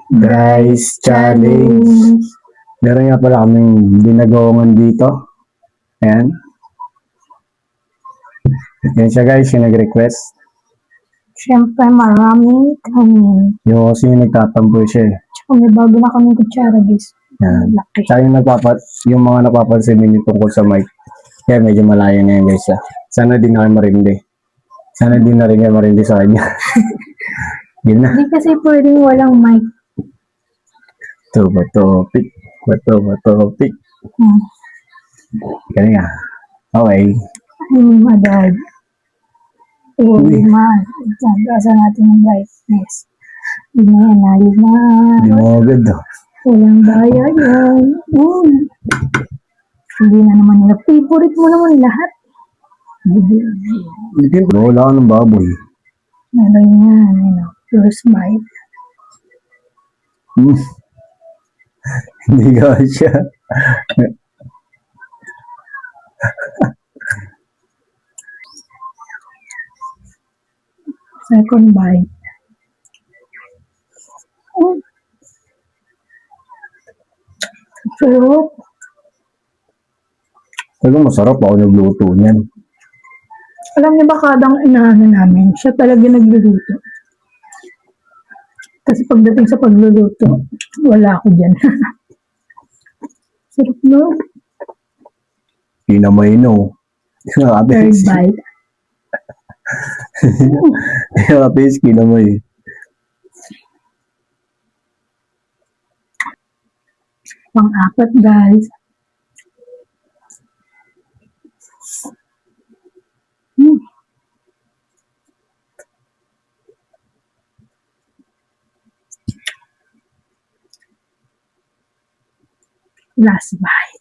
Guys, challenge. Meron nga pala kaming ginagawangan dito. Ayan. Yan siya guys, yung nag-request. Siyempre, maraming kanin. Yung kasi yung nagtatampo siya eh. Tsaka may bago na kami kutsara, guys. Yan. Laki. Tsaka yung mga napapansin ninyo tungkol sa mic. Kaya medyo malayo na yan guys. Sana din na kayo marindi. Sana din na rin kayo marindi sa kanya. Yun na. Hindi kasi pwedeng walang mic. Topic. Hmm. Kaya nga. Okay. Ay, madad. Uy. Lima. Asa natin yung brightness. Lima yan, lima. Hindi mo agad oh. Walang daya yan. Hindi na naman nila. Favorite mo naman lahat. Hindi. Wala ka ng baboy. Meron yan. First bite. Hindi ka siya. Second bite. Sarap. Talagang masarap ako nagluto niyan. Alam niyo ba kadang inaano namin, siya talaga nagluluto. Kasi pagdating sa pagluluto, wala ako dyan. Sarap no? Pinamay no. Third bite. Kapis, kinamay. Pang-apat guys. Last bite.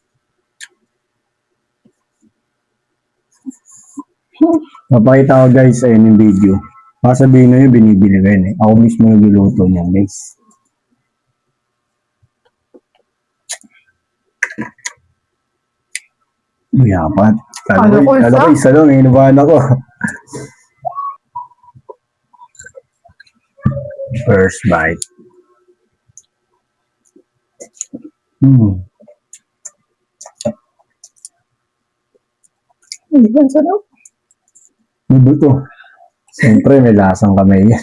Mapakita ko guys ayun yung video. Sabihin na yun, binibili ko yun eh. Ako mismo nagluluto niyan guys. Yapat. Kala ko isa lang eh. Inubahan ako. First bite. Hindi ba sarap? Iba to. Siyempre may lasang kamay yan.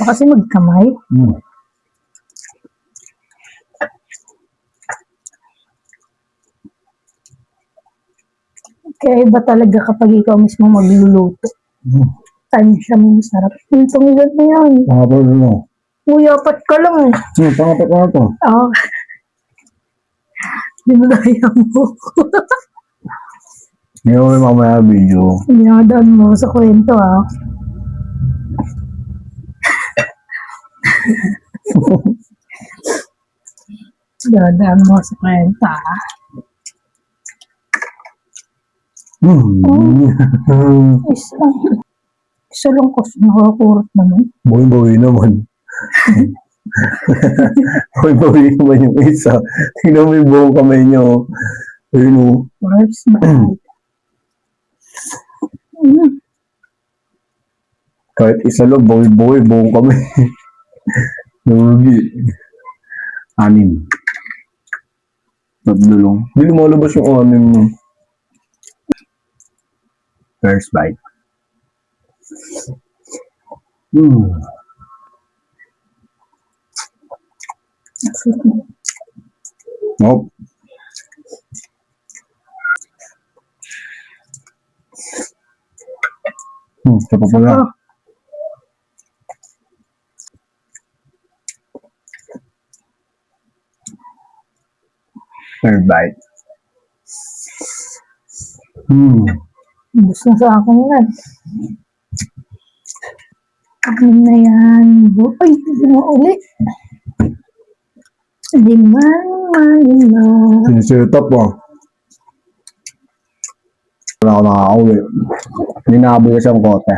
Kasi magkamay. Kaya iba talaga kapag ikaw mismo magluluto. Time siya may sarap. Itong ilan na yan. Pangapat mo. Uy, apat ka lang eh. Pangapat ko ito. Oo. Dinadaya mo. Hindi ko may mamaya video. Dinadaan mo sa kwento ah. Dinadaan mo sa kwento ah. Isa lang kasi nakakurot naman. Bawi-bawi naman. Bawi-bawi naman yung isa. Tingnan mo yung buong kamay niyo. Ayun o. First bite. Kahit isa lang, bawi-bawi, buong kamay. Narugi. 6. Tatlo lang. Hindi lumalabas yung 6 mo. First bite. Nope. Ito pa pala. Third bite. Gusto sa akin yan. Akin na yan. Ay, hindi mo uli. Lima. Sinisitap mo. Wala ako nakakauli. Ninaboy ko siyang kote.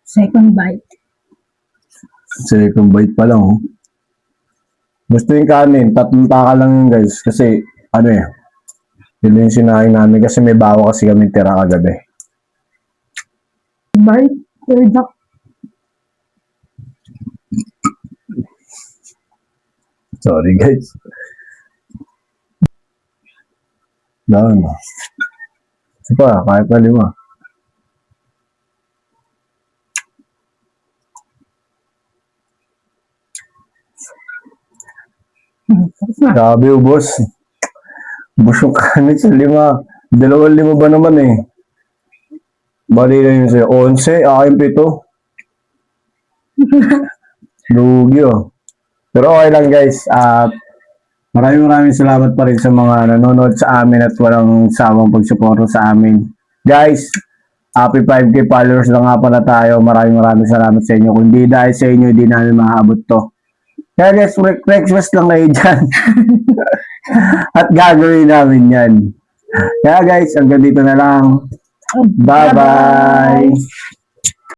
Second bite. Second bite pa lang. Gusto yung kanin, 3 taka lang yun guys. Kasi ano eh, Yun yung sinaing namin kasi may bawa kasi kami tira kagabi. Bye. Third up. Sorry guys. Doon. Isa pa, kahit na 5. Tapos na. Sabi yung boss. Boss yung kanin sa 5. 2 ba naman eh. Bali na yun sa'yo. 11, akin 7. Lugi oh. Pero okay lang guys. Maraming salamat pa rin sa mga nanonood sa amin at walang samang pagsuporta sa amin. Guys, happy 5K followers na nga pala tayo. Maraming salamat sa inyo. Kung di dahil sa inyo, di namin maabot to. Kaya guys, request lang kayo dyan. At gagawin namin yan. Kaya guys, hanggang dito na lang. Bye-bye!